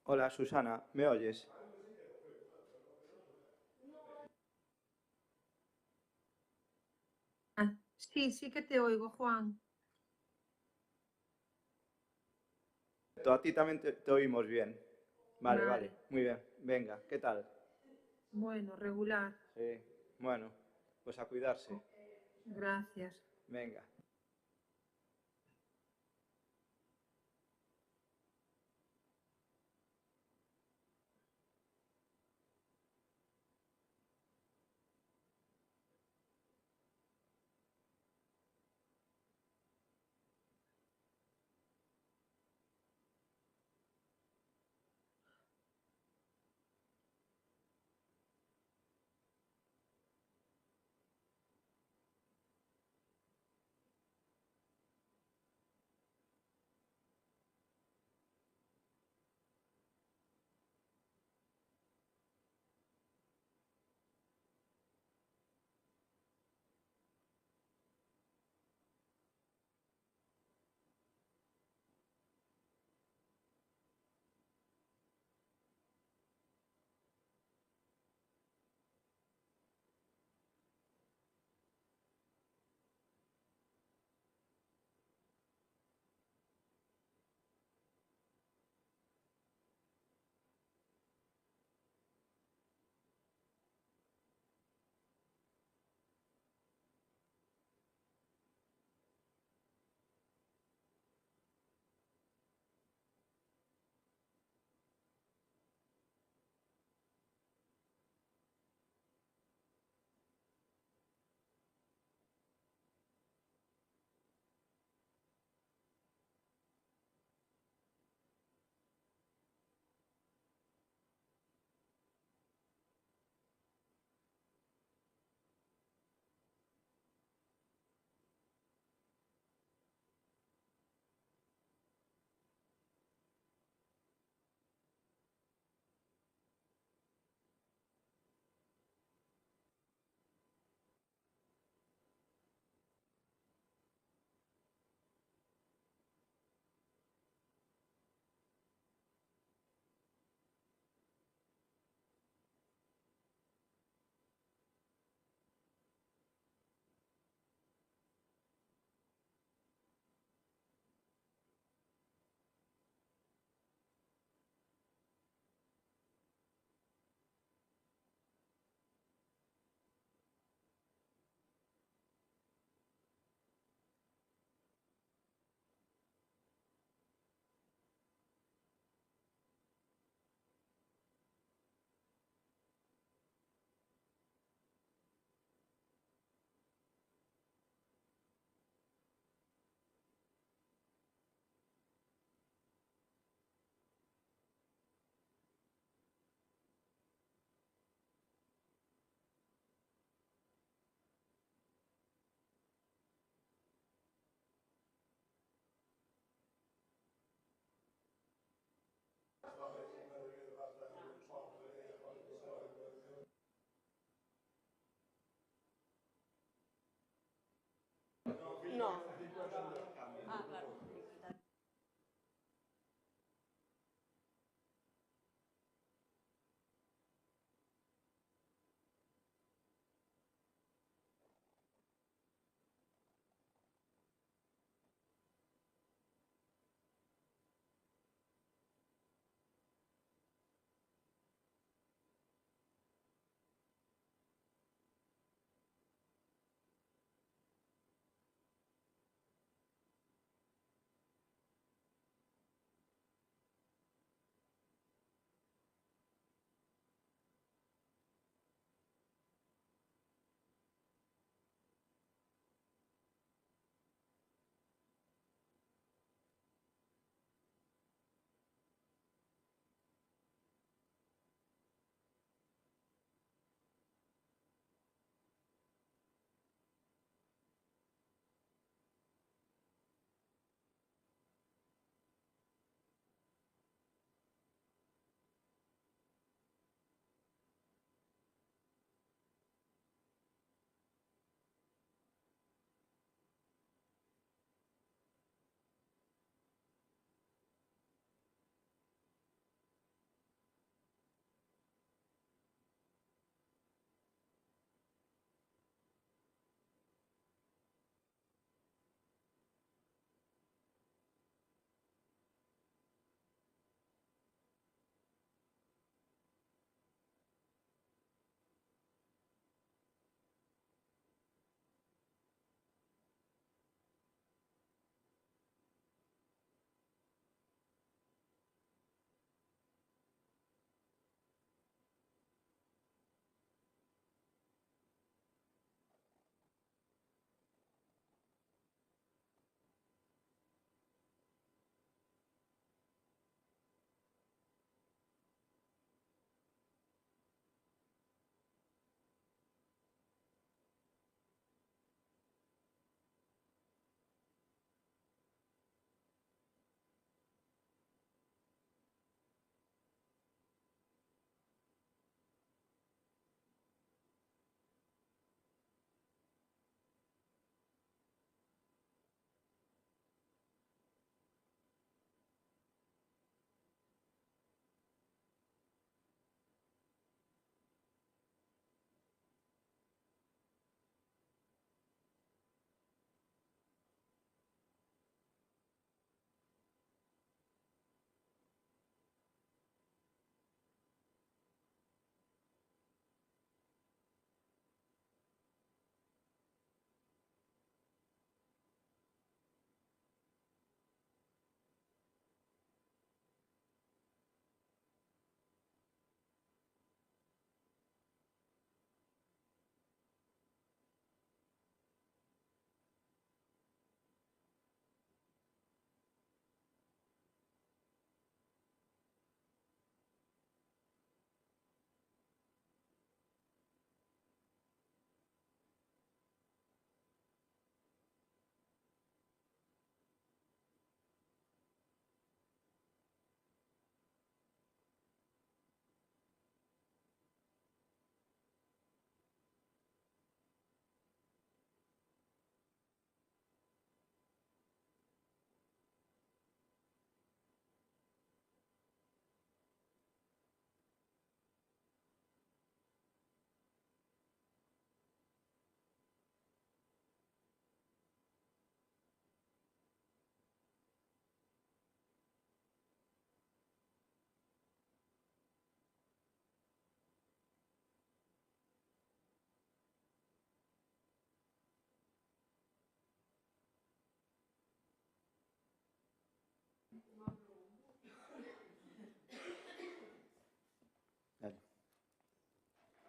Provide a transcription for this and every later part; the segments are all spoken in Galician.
Hola, Susana, ¿me oyes? Ah, sí, sí que te oigo, Juan. A ti también te oímos bien. Vale, vale, Vale, muy bien. Venga, ¿qué tal? bueno, regular. Sí, bueno, pues a cuidarse. Gracias. Venga.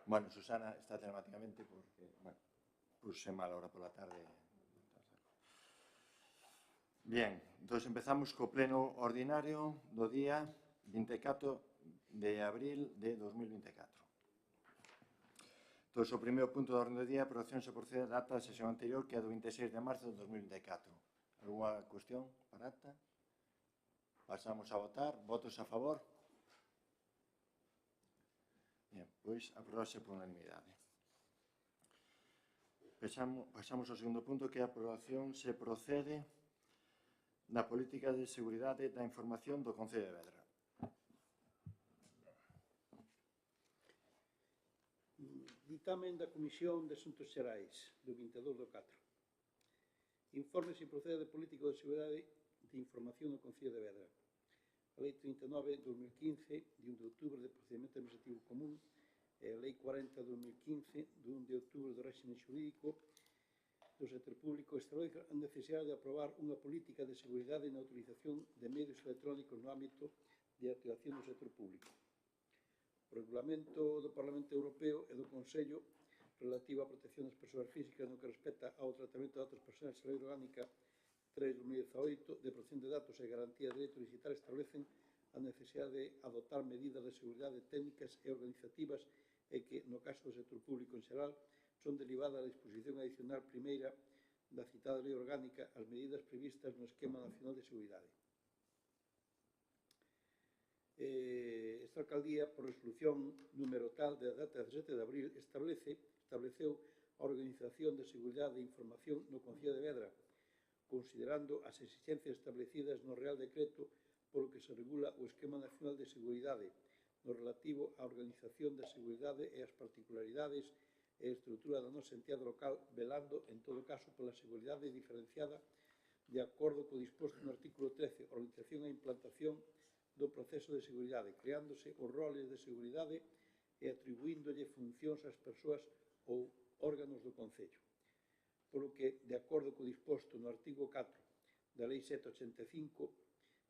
Bueno, Susana está telemáticamente porque, bueno, puse mal hora pola tarde. Bien, entón empezamos co pleno ordinario do día 24 de abril de 2024. Entón, o primeiro punto da orde do día, aprobación se procede da acta da sesión anterior, que é do 26 de marzo de 2024. Alguna cuestión para acta? Pasamos a votar. Votos a favor? Bien, pois aprobase por unanimidade. Pasamos ao segundo punto, que é a aprobación se procede da política de seguridade da información do Concello de Vedra. Ditamen da Comisión de Asuntos Xerais do 22 do 4. Informe se procede de política de seguridade de información no Concello de Vedra. A Lei 39/2015, de 1 de outubro de procedimento administrativo común, e a Lei 40/2015, de 1 de outubro do réxime xurídico do sector público, establece a necesidade de aprobar unha política de seguridade na utilización de medios electrónicos no ámbito de actuación do sector público. O Regulamento do Parlamento Europeo e do Consello relativo á protección das persoas físicas no que respecta ao tratamento de datos persoais e Lei Orgánica 3/2018 de protección de datos e garantía de dereito digital establecen a necesidade de adoptar medidas de seguridade técnicas e organizativas e que, no caso do sector público en xeral, son derivadas da disposición adicional primeira da citada Lei Orgánica as medidas previstas no Esquema Nacional de Seguridade. Esta alcaldía, por resolución número tal de data 17 de abril, estableceu a Organización de Seguridade e Información no Concello de Vedra, considerando as exigencias establecidas no Real Decreto polo que se regula o Esquema Nacional de Seguridade, no relativo á organización da seguridade e as particularidades e a estrutura da nosa entidade local, velando, en todo caso, pola seguridade diferenciada de acordo co disposto no artículo 13, organización e implantación do proceso de seguridade, creándose os roles de seguridade e atribuíndolle funcións ás persoas ou órganos do Concello. Polo que, de acordo co disposto no artigo 4 da Lei 785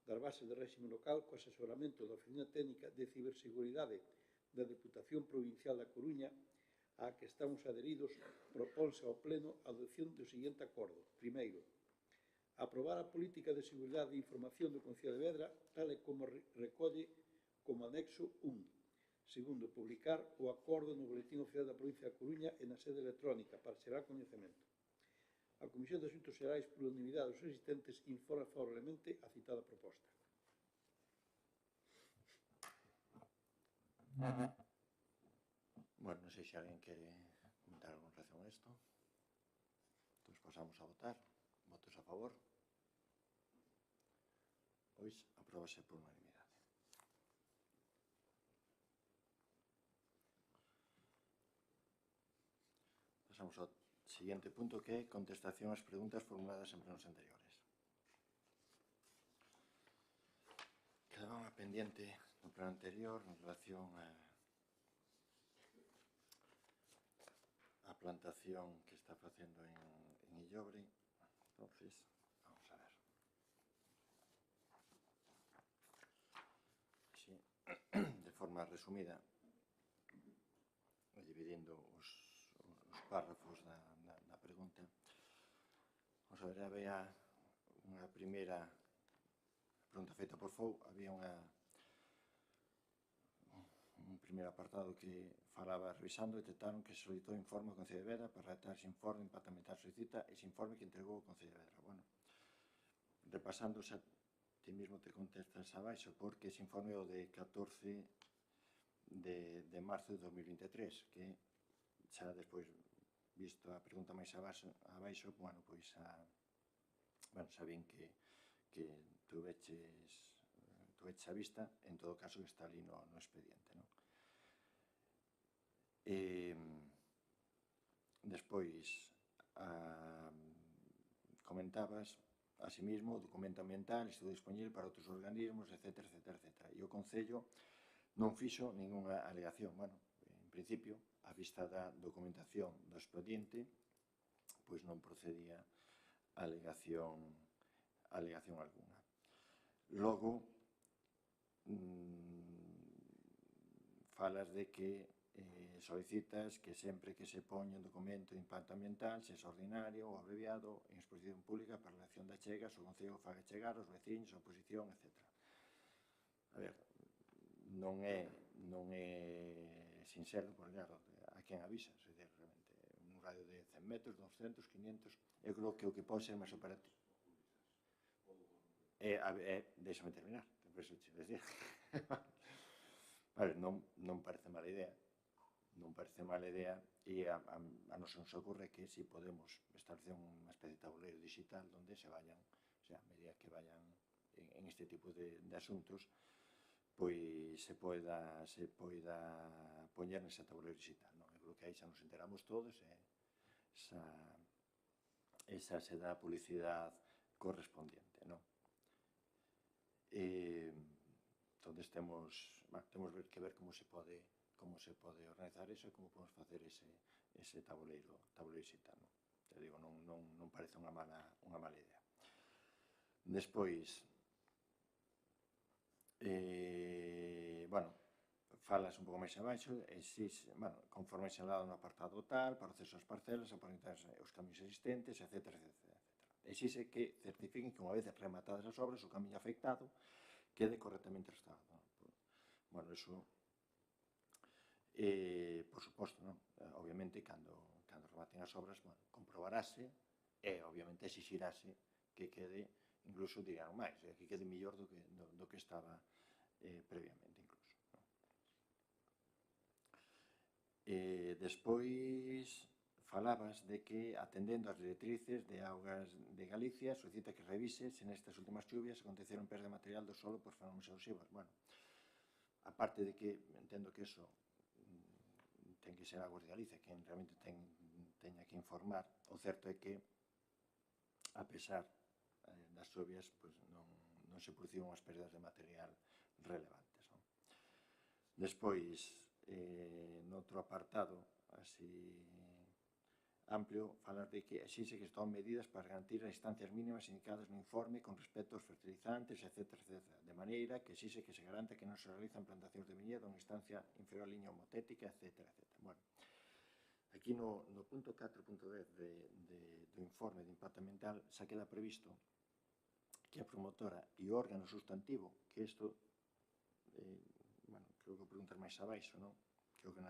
das bases de réxime local, co asesoramento da Oficina Técnica de Ciberseguridade da Deputación Provincial da Coruña, a que estamos adheridos, proponse ao Pleno a adopción do seguinte acordo. Primeiro, aprobar a política de seguridade e información do Concello de Vedra, tal e como recolle como anexo 1. Segundo, publicar o acordo no Boletín Oficial da Provincia da Coruña e na sede electrónica para xerar coñecemento. A Comisión de Asuntos Xerais, por unanimidade dos existentes, informa favorablemente a citada proposta. Bueno, non sei se alguén quere comentar algo en relación a isto. Entón, pasamos a votar. Votos a favor? Pois, apróbase por unanimidade. Pasamos ao seguinte punto, que é contestación ás preguntas formuladas en plenos anteriores. Quedaba unha pendiente no pleno anterior en relación a plantación que está facendo en Illobre. Entonces, vamos a ver. Sí, de forma resumida, dividindo os párrafos da pregunta. Vamos a ver, había unha primeira pregunta feita por FOU, había un primeiro apartado que falaba revisando, detectaron que se solicitou informe ao Concello de Vedra para redactar ese informe, impacto ambiental solicita ese informe que entregou o Concello de Vedra. Bueno, repasando, xa ti mesmo te contestas abaixo, porque ese informe é o de 14 de marzo de 2023, que xa despois, visto a pregunta máis abaixo, bueno, pois sabín que tuveches a vista, en todo caso que está ali no expediente, non? Despois comentabas asimismo o documento ambiental estuvo disponible para outros organismos, etc. E o Concello non fixo ningunha alegación. Bueno, en principio, a vista da documentación do expediente, pois non procedía alegación alguna. Logo, falas de que solicitas que sempre que se poña un documento de impacto ambiental, sexa ordinario ou abreviado, en exposición pública para a elección de achegas, o Concello faga chegar aos veciños, a oposición, etc. A ver, non é sincero, porque claro, a quen avisas, é dicir, realmente, un radio de 100 metros, 200, 500, eu creo que o que pode ser máis operativo. Deixame terminar, por eso te decía. Vale, non parece mala idea, e a nos nos ocorre que si podemos establecer unha especie de tabuleiro digital onde se vayan, o sea, a medida que vayan en este tipo de asuntos, pois se poida poñer nese tabuleiro digital, non? Eu creo que aí xa nos enteramos todos e esa se dá a publicidade correspondiente, non? Entonces temos que ver como se pode organizar eso e como podemos facer ese tabuleiro digital, non? Te digo, non parece unha mala idea. Despois, falas un pouco máis abaixo, conforme sinalado no apartado tal, para o acceso ás parcelas, aparentar os camiños existentes, etc. Exixe que certifiquen que unha vez rematadas as obras, o camiño afectado quede correctamente restaurado. Bueno, eso, por suposto, non? Obviamente, cando rematen as obras, comprobarase e, obviamente, exixirase que quede, incluso, dirían máis, que quede mellor do que estaba previamente, incluso. Despois, falabas de que, atendendo as directrices de Augas de Galicia, solicita que revise se nestas últimas chuvias aconteceron perda de material do solo por fenómenos erosivos. Bueno, aparte de que entendo que eso ten que ser Augas de Galicia quen realmente teña que informar, o certo é que, a pesar das chuvias, non se produciron as perdas de material relevantes. Despois, noutro apartado, así amplio, falar de que exixe que se tomen medidas para garantir as instancias mínimas indicadas no informe con respecto aos fertilizantes, etc. De maneira que exixe que se garanta que non se realizan plantacións de viñedo en instancia inferior á liña homotética, etc. Bueno, aquí no punto 4.10 do informe de impacto ambiental xa queda previsto que a promotora e o órgano sustantivo, que isto, creo que preguntas máis abaixo, non? Creo que no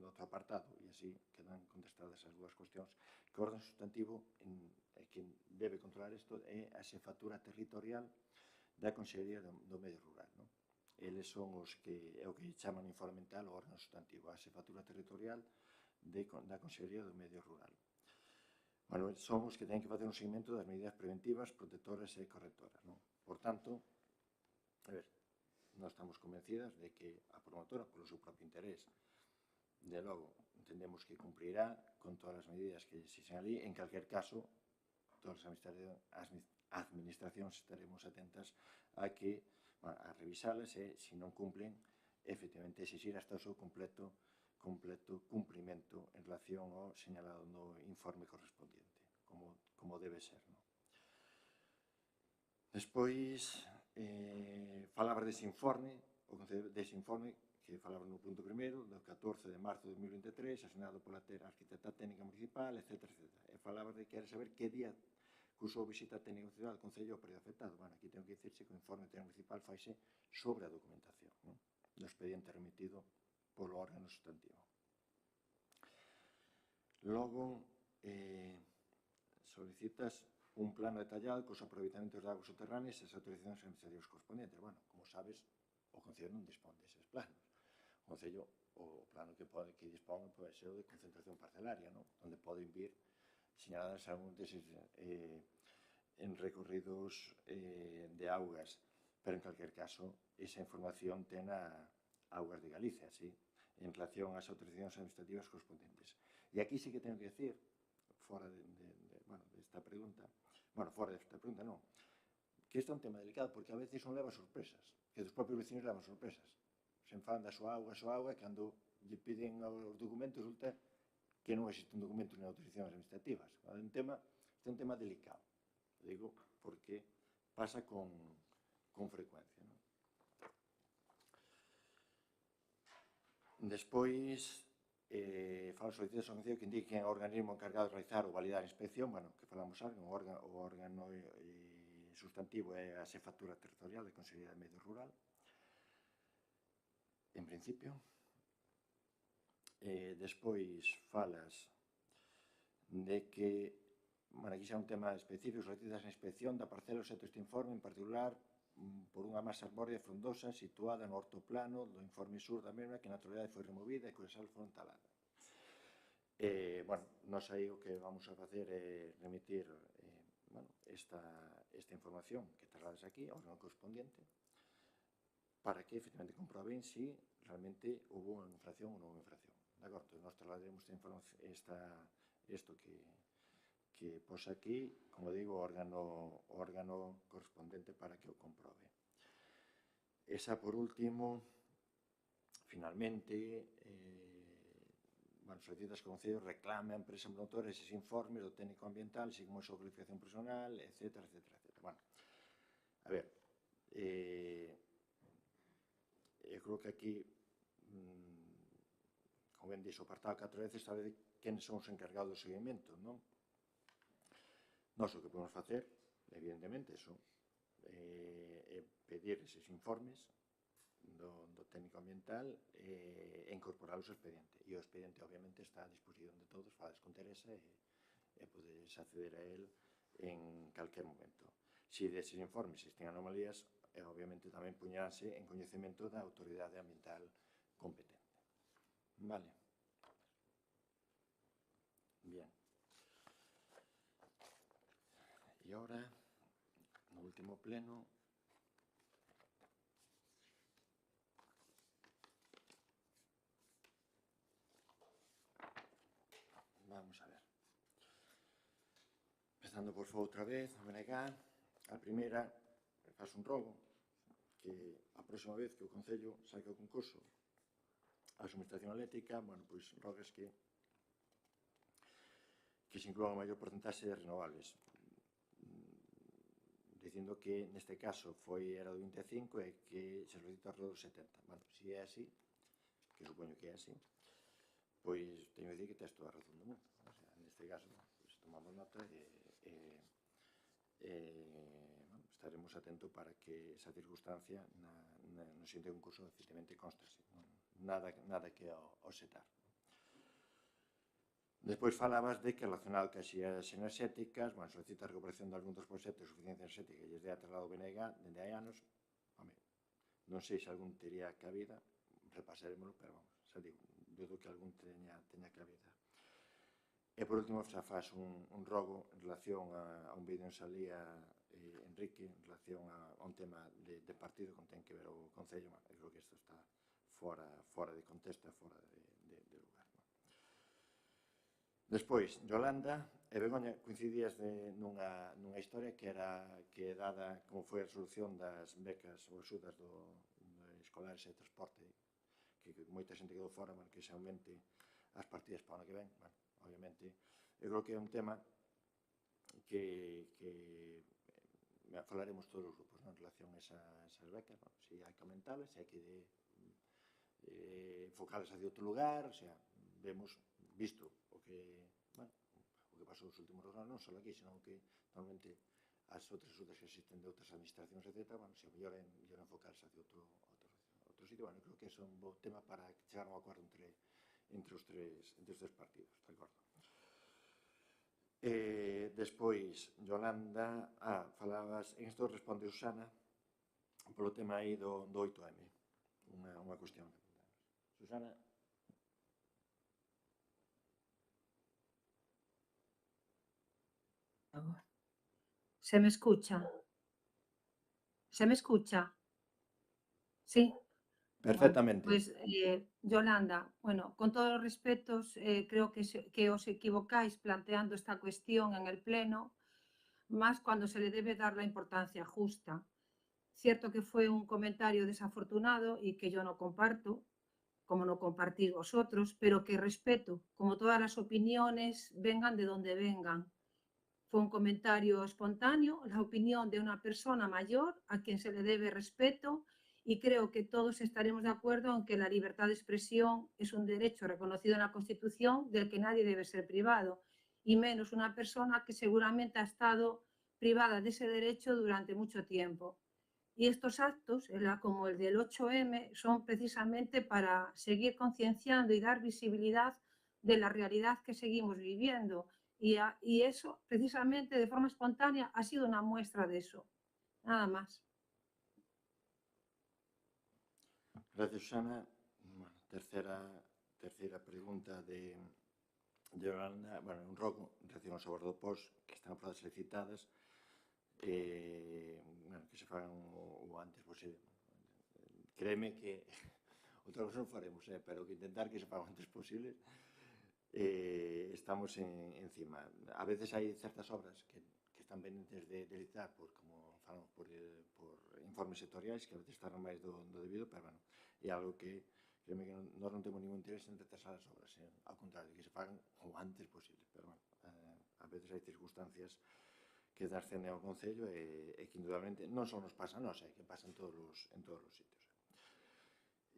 outro apartado, e así quedan contestadas as dúas cuestións, que o órgano sustantivo que debe controlar isto é a xefatura territorial da Consellería do Medio Rural, non? Eles son os que, é o que chaman no informe ambiental o órgano sustantivo, a xefatura territorial da Consellería do Medio Rural. Bueno, son os que teñen que facer un seguimento das medidas preventivas, protectoras e correctoras, non? Por tanto, a ver, nós estamos convencidas de que a promotora, polo seu propio interés, de logo, entendemos que cumprirá con todas as medidas que exixen ali. En calquer caso, todas as administracións estaremos atentas a revisalas e, se non cumplen, efectivamente exixir hasta o seu completo cumprimento en relación ao señalado no informe correspondiente, como debe ser, non? Despois, falabas dese informe, que falaba no punto primeiro, do 14 de marzo de 2023, asinado pola Arquitecta Técnica Municipal, etc. E falabas de que era saber que día cursou visita técnica municipal do Concello ao período afectado. Bueno, aquí tengo que dicirse que o informe técnico municipal faise sobre a documentación, non? Do expediente remitido polo órgano sustantivo. Logo, solicitas un plano detallado cos aproveitamentos de augas subterráneas e as autorizacións administrativas correspondentes. Bueno, como sabes, o Concello non dispón deses planos. O Concello, o plano que dispón pode ser o de concentración parcelaria, non? Onde poden vir señaladas algún deses en recorridos de augas, pero en calquer caso, esa información ten a Augas de Galicia, sí, en relación ás autorizacións administrativas correspondentes. E aquí sí que tengo que decir, fora desta pregunta, non, que este é un tema delicado, porque a veces non leva sorpresas, que dos propios vecinos levan sorpresas. Se enfadan da súa auga, e cando lle piden os documentos, resulta que non existen documentos nem autorizacións administrativas. É un tema delicado, digo, porque pasa con frecuencia, non? Despois, fala sobre solicitudes ao Concello que indiquen ao organismo encargado de realizar ou validar a inspección, bueno, que falamos algo, o órgano sustantivo é a Xefatura Territorial de Consellería de Medio Rural, en principio. Despois falas de que, bueno, aquí xa un tema específico, solicitudes a inspección da parcela obxecto este informe, en particular, por unha masa arbórea frondosa situada no hortoplano do informe sur da mesma que a naturalidade foi removida e cuya sal foron talada. Bueno, nós aí o que vamos a facer é remitir esta información que traslades aquí ao órgano correspondiente para que efectivamente comproben si realmente houve unha infracción ou non houve infracción. De acordo, nós trasladaremos isto que posa aquí, como digo, o órgano correspondente para que o comprobe. Esa, por último, finalmente, solicita que o Concello reclame a empresa promotora eses informes do técnico ambiental, así como a súa cualificación personal, etc. Bueno, a ver, eu creo que aquí, como ben dixo, o apartado 4 veces sabe quenes son os encargados do seguimento, non? Nós o que podemos facer, evidentemente, é pedir eses informes do técnico ambiental e incorporalos ao expediente. E o expediente, obviamente, está a disposición de todos, falades con Teresa e podes acceder a él en calquer momento. Se deses informes existen anomalías, obviamente tamén puñarase en coñecemento da autoridade ambiental competente. Vale. Bien. E ahora, no último pleno, vamos a ver. Empezando por fora outra vez, o BNG, a primeira, faz un rogo, que a próxima vez que o Concello saque o concurso a suministración eléctrica, bueno, pois rogas que se inclúa a maior porcentaxe de renovables, dicindo que neste caso era do 25 e que se solicita alrededor do 70. Bueno, se é así, que supoño que é así, pois teño que dicir que tes toda a razón do mundo. O sea, neste caso, pois tomamos nota estaremos atentos para que esa circunstancia no siguiente concurso efectivamente constase. Nada que obxetar. Despois falabas de que relacionado cas xeras enerxéticas, solicita a recuperación de algún dos proxectos de suficiencia enerxética e lles dea traslado BNG dende hai anos. Non sei se algún teria cabida, repasaremoslo, pero vamos, xa digo, dudo que algún teña cabida. E por último, xa faz un rogo en relación a un vídeo en salía Enrique, en relación a un tema de partido con ten que ver o Concello. Eu creo que isto está fora de contexto e fora de lugar. Despois, Yolanda e Begoña coincidías nunha historia que é dada como foi a resolución das becas ou axudas de escolares e transporte, que moita xente quedou fora, que se aumente as partidas para o ano que ven. Obviamente, eu creo que é un tema que falaremos todos os grupos en relación a esas becas, se hai que aumentalas, se hai que enfocalas hacia outro lugar, o sea, vemos, visto o que pasou nos últimos anos, non só aquí, senón que normalmente as outras axudas que existen de outras administracións, etc., se o mellor é enfocarse hacia outro sitio. Creo que é un bo tema para chegar a un acordo entre os tres partidos, de acordo. Despois, Yolanda, falabas, en isto responde Susana, polo tema aí do 8M, unha cuestión. Susana. ¿Se me escucha? ¿Se me escucha? Sí. Perfectamente. Pues, Yolanda, bueno, con todos los respetos, creo que os equivocáis planteando esta cuestión en el Pleno, más cuando se le debe dar la importancia justa. Cierto que fue un comentario desafortunado y que yo no comparto, como no compartís vosotros, pero que respeto, como todas las opiniones, vengan de donde vengan. Fue un comentario espontáneo, la opinión de una persona mayor a quien se le debe respeto Y creo que todos estaremos de acuerdo en que la libertad de expresión es un derecho reconocido en la Constitución del que nadie debe ser privado, y menos una persona que seguramente ha estado privada de ese derecho durante mucho tiempo. Y estos actos, como el del 8M, son precisamente para seguir concienciando y dar visibilidad de la realidad que seguimos viviendo. Y eso, precisamente, de forma espontánea, ha sido una muestra de eso. Nada más. Gracias, Susana. Bueno, terceira pregunta de Yolanda. Bueno, un rogo en relación ao sabor do post, que están aprobadas e citadas, bueno, que se fagan o antes posible. Créeme que outra cosa non faremos, pero que intentar que se fagan o antes posible. Estamos encima. A veces hai certas obras que están pendentes de licitar como falamos, por informes sectoriais que a veces estarán máis do debido, pero, bueno, é algo que, créeme que nós non temos ningún interés en retrasar as obras, ao contrario, que se fagan o antes posible, pero, bueno, a veces hai circunstancias que descenden ao Concello e que, indudablemente, non só nos pasa a nós, que pasa en todos os sitios.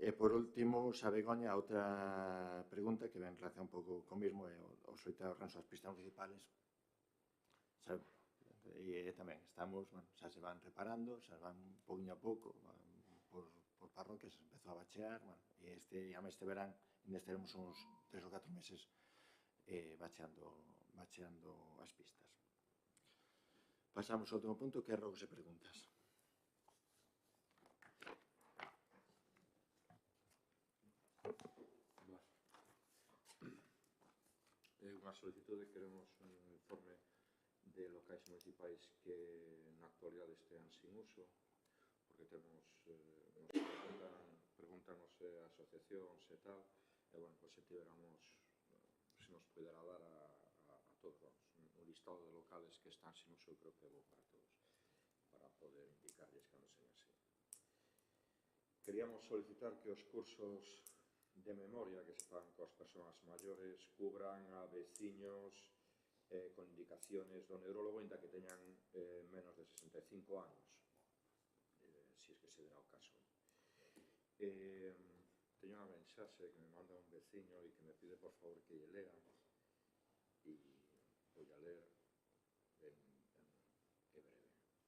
E, por último, xa Begoña, outra pregunta que ven en relación un pouco co mismo, o solito arranxo das pistas municipales. E tamén estamos, bueno, xa se van reparando, xa van pouquinho a pouco, por parroquias, empezou a bachear, bueno, e este verán, ainda estaremos uns 3 ou 4 meses bacheando as pistas. Pasamos ao último punto, que é rogos e preguntas. Unha solicitude, queremos un informe de locais municipais que na actualidade estean sin uso, porque temos, nos preguntanos asociacións e tal, e, bueno, pois se tiveramos, se nos pudera dar a todos, un listado de locales que están sin uso, creo que é bo para todos, para poder indicarles cando sen así. Queríamos solicitar que os cursos de memoria que se fan coas persoas maiores cubran a veciños con indicaciones do neurólogo, ainda que teñan menos de 65 anos, si es que se dá o caso. Teño unha mensaxe que me manda un veciño e que me pide, por favor, que lle lea, e vou a ler en breve.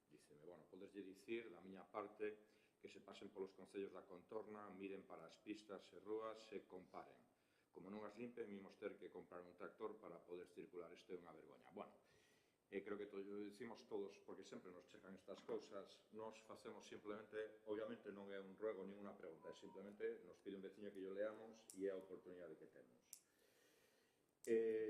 Díceme, bueno, podeslle dicir, da miña parte, que se pasen polos concellos da contorna, miren para as pistas e rúas e comparen. Como non as limpen, imos ter que comprar un tractor para poder circular. Isto é unha vergoña. Bueno, creo que dicimos todos, porque sempre nos chegan estas cousas, nos facemos simplemente, obviamente non é un ruego nin unha pregunta, é simplemente nos pide un veciño que yo leamos e é a oportunidade que temos.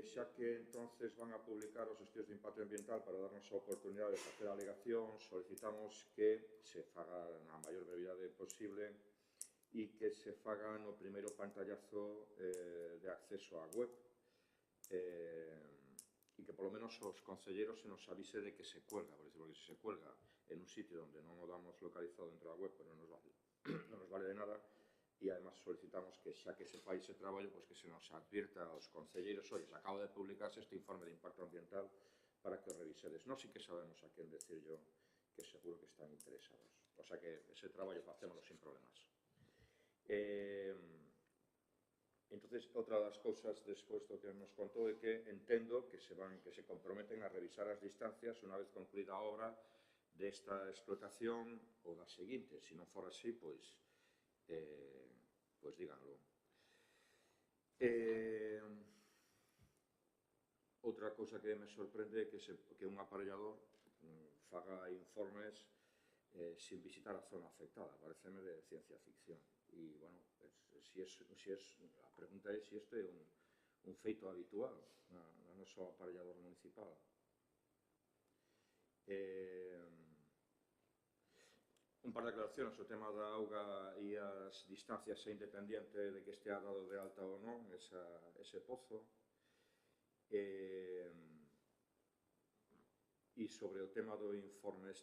Xa que entonces van a publicar os estudios de impacto ambiental para darnos a oportunidade de facer alegacións, solicitamos que se faga na maior brevidade posible e que se faga no primeiro pantallazo de acceso á web e que polo menos os concelleiros se nos avise de que se cuelga, porque se se cuelga en un sitio onde non o damos localizado dentro da web, pero non nos vale de nada. E, además, solicitamos que, xa que se fai ese traballo, pois que se nos advirta aos concelleiros, olles, acaba de publicarse este informe de impacto ambiental para que o revisedes. Nós sí que sabemos a quen decirlo, que seguro que están interesados. O sea que ese traballo facémoslo sin problemas. Entonces, outra das cousas despois do que nos contou é que entendo que se comprometen a revisar as distancias unha vez concluída a obra desta explotación ou da seguinte. Se non for así, pois díganlo. Outra cousa que me sorprende é que un aparellador faga informes sin visitar a zona afectada. Pareceme de ciencia ficción. E, bueno, a pregunta é se isto é un feito habitual no noso aparellador municipal. Un par de aclaracións, o tema da auga e as distancias é independiente de que estea dado de alta ou non ese pozo. E sobre o tema do informe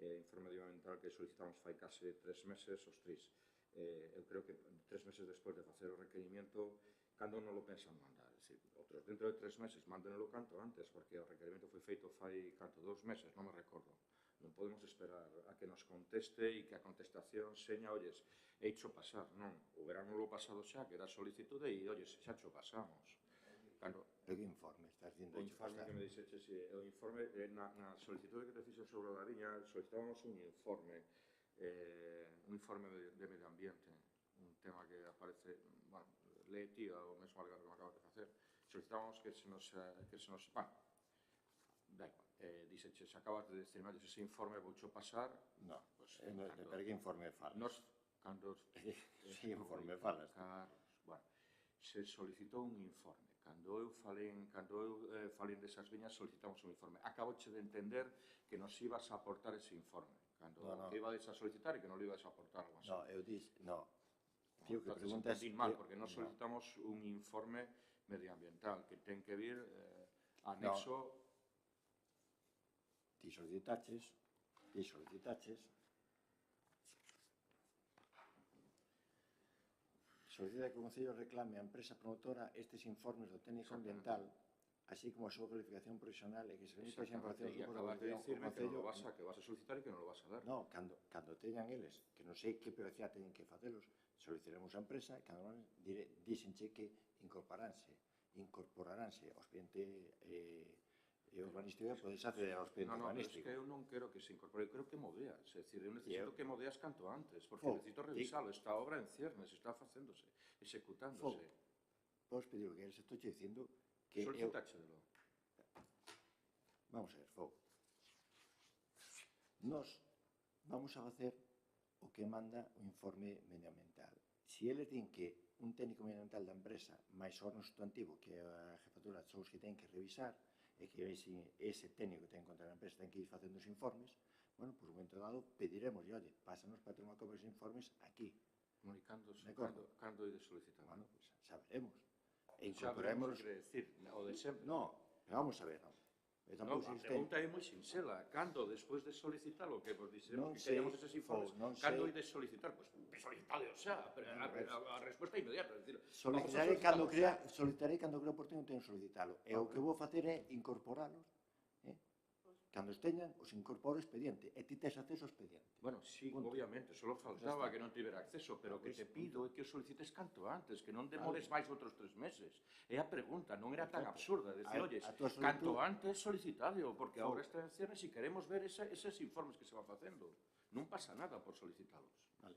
informe ambiental que solicitamos fai case 3 meses, eu creo que 3 meses despois de facer o requerimento, cando non lo pensan mandar? É dicir, outros dentro de 3 meses, mándenlo canto antes, porque o requerimento foi feito fai 2 meses, non me recordo. Non podemos esperar a que nos conteste e que a contestación seña, olles, hecho pasar, non. O verano lo pasado xa, que era solicitude e, olles, xa cho pasamos. Cando, E que informe estás dicindo? o informe que me dixeche, o informe, na solicitude que te fixo sobre a Lariña, solicitábamos un informe de medio ambiente, un tema que aparece, bueno, lee ti o mesmo algo que me acabas de facer. Solicitábamos que se nos bueno, da igual, dixeche, se acabas de decir, malles, ese informe voucho pasar, No, pues, pero que informe falas? Cando Que informe falas? Bueno, se solicitou un informe. Cando eu falei desas viñas, solicitamos un informe. Acaboche de entender que nos ibas a aportar ese informe. Cando que ibades a solicitar e que non lo ibas a aportar algo así. No, eu dix, no. Tío, que Entonces, preguntas... entendín mal, porque nos solicitamos un informe medioambiental que ten que vir anexo... Ti solicitaches solicita que o Concello reclame á empresa promotora estes informes do técnico ambiental, así como a súa cualificación profesional e que se remita esa información E acabas de dicirme que non lo vas a solicitar e que non lo vas a dar. No, cando teñan eles, que non sei que velocidade teñen que facelos, solicitaremos a empresa e cando non díxenche que incorporaránse ao expediente urbanístico, podes acceder ao expediente urbanístico. No, pero é que eu non quero que se incorpore, eu quero que moveas, é dicir, eu necesito que moveas canto antes, porque necesito revisalo, esta obra en ciernes, está facéndose, executándose. Podes pedir o que eres, estou che dicindo que solicitáchelo. Vamos a ver, Fogo. Nos vamos a facer o que manda o informe medioambiental. Si eles din que un técnico medioambiental da empresa máis o órgano sustantivo, que é a jefatura de os que ten que revisar, e que ese técnico que ten contra a empresa ten que ir facendo os informes, bueno, por un momento dado pediremos, e, oye, pásanos para ter unha copia dos informes aquí. Bueno, e cando ides solicitar? Bueno, pues xa veremos. E Xa veremos, incorporemos... quere decir, o de sempre. No, vamos a ver, non. No, a pregunta é moi sinxela. Cando, despois de solicitalo, que vos dixemos que queríamos eses informes, cando ides solicitar? Pois, solicitade, o sea, a resposta é inmediata. Solicitarei cando crea oportuno teño solicitalo. E o que vou facer é incorporalos. Cando os teñan, os incorporo ao expediente. E ti tes acceso ao expediente. Bueno, sí, obviamente, solo faltaba que non tivera acceso, pero o que te pido é que o solicites canto antes, que non demores máis outros 3 meses. É a pregunta, non era tan absurda, decir, olles, canto antes solicitadeo, porque agora está en ciernes e queremos ver eses informes que se van facendo. Non pasa nada por solicitalos. Vale.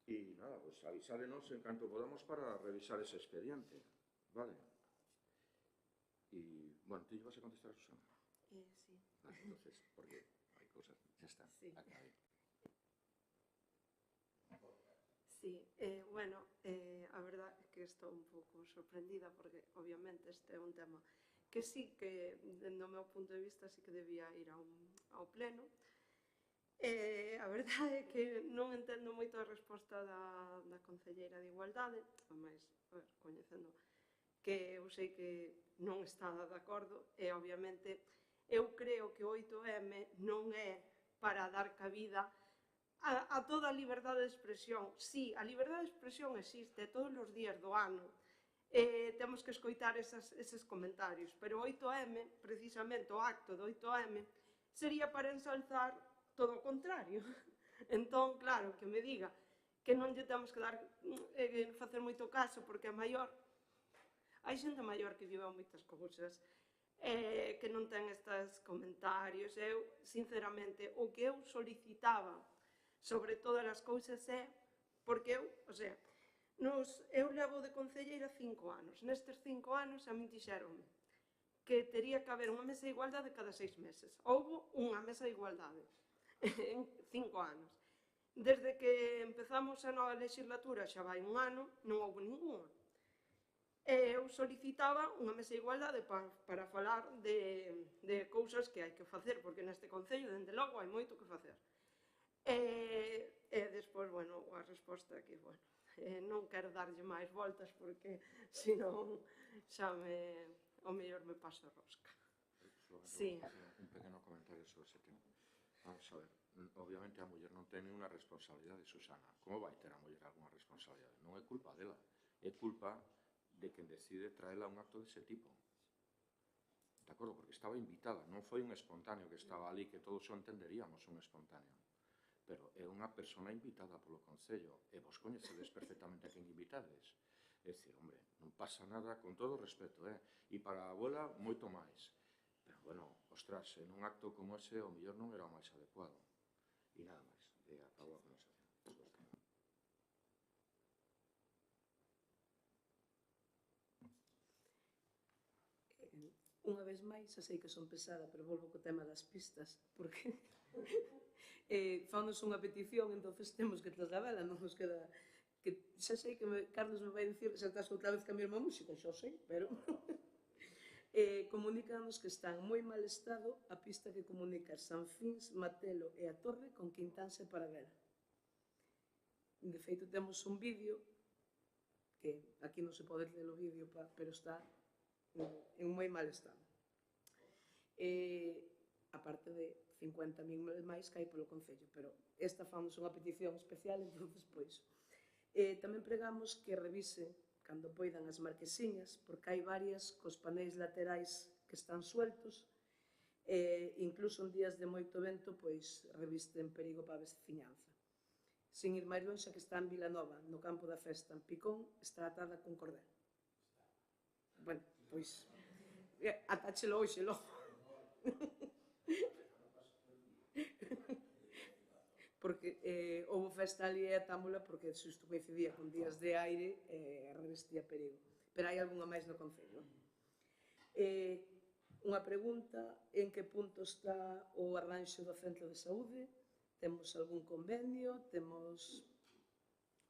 E nada, pues avisárenos en canto podamos para revisar ese expediente. Vale. Y bueno, ¿tú vas a contestar a Susana? Sí. Vale, entonces, porque hay cosas, ya está. Sí. Acabé. Sí, bueno, a verdad é que estou un pouco sorprendida porque obviamente este é un tema que sí que, do meu punto de vista, sí que debía ir ao pleno. A verdade é que non entendo moito a resposta da concelleira de Igualdade, mas, coñecendo que eu sei que non está de acordo e, obviamente, eu creo que o 8M non é para dar cabida a toda a liberdade de expresión. Sí, a liberdade de expresión existe todos os días do ano. Temos que escoitar eses comentarios, pero o 8M, precisamente o acto do 8M, sería para ensalzar todo o contrario. Entón, claro, que me diga que non lle temos que facer moito caso porque é maior. Hai xente maior que vive moitas cousas, que non ten estes comentarios. Eu, sinceramente, o que eu solicitaba sobre todas as cousas é, porque eu levo de concelleira 5 anos. Nestes 5 anos a min dixeronme que tería que haber unha mesa de igualdade cada 6 meses. Houbo unha mesa de igualdade en 5 anos. Desde que empezamos a nova legislatura, xa vai un ano, non houbo ninguna. Eu solicitaba unha mesa de igualdade para falar de cousas que hai que facer, porque neste concello, dende logo, hai moito que facer. E despois, bueno, a resposta que, bueno, non quero darlle máis voltas, porque senón xa o mellor me paso a rosca. Sí. Un pequeno comentario sobre ese tema. Vamos a ver, obviamente a muller non ten ninguna responsabilidade, Susana. Como vai ter a muller alguna responsabilidade? Non é culpa dela, é culpa de quen decide traela a un acto dese tipo. de acordo, porque estaba invitada, non foi un espontáneo que estaba ali, que todos o entenderíamos un espontáneo, pero é unha persona invitada polo Concello, e vos coñecedes perfectamente a quen invitades. É dicir, hombre, non pasa nada, con todo o respeto, e para a abuela, moito máis. Pero, bueno, ostras, en un acto como ese, o mellor non era o máis adecuado. E nada máis, acabo a conversación. Unha vez máis, xa sei que son pesada, pero volvo co tema das pistas, porque fanos unha petición, entonces temos que trasladala, non nos queda... Que xa sei que Carlos me vai dicir xa estás outra vez ca mesma música, xa sei, pero... comunícanos que está en moi mal estado a pista que comunica Sanfins, Matelo e a Torre con Quintanse para Vera. De feito, temos un vídeo, que aquí non se pode ler o vídeo, pero está en moi mal estado. A parte de 50.000 máis que hai polo Concello, pero esta fanos unha petición especial, entonces, pois... Tamén pregamos que revise, cando poidan, as marquesiñas, porque hai varias cos paneis laterais que están sueltos, incluso en días de moito vento, pois revisten perigo para a veciñanza. Sin ir máis longe, que está en Vilanova, no campo da festa, en Picón, está atada con cordel. Bueno, pois, atáchelo hoxe, logo. Porque houve festa ali e atámola porque xusto coincidía con días de aire e revestía perigo. Pero hai algunha máis no Concello. Unha pregunta, en que punto está o arranxo do centro de saúde? Temos algún convenio? Temos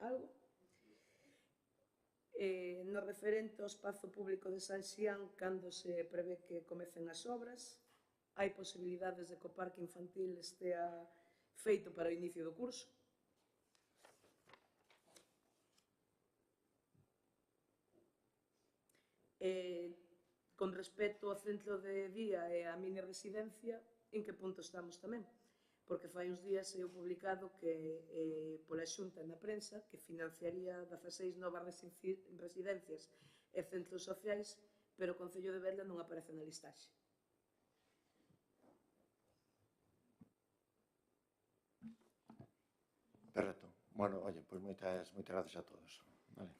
algo? No referente ao espazo público de San Xián, cando se prevé que comecen as obras? Hai posibilidades de que o parque infantil estea feito para o inicio do curso? Con respecto ao centro de día e á mini residencia, en que punto estamos tamén? Porque fai uns días eu publicado que pola Xunta na prensa que financiaría 16 novas residencias e centros sociais, pero o Concello de Vedra non aparece na listaxe. Perfecto. Bueno, oye, pois moitas gracias a todos. Vale.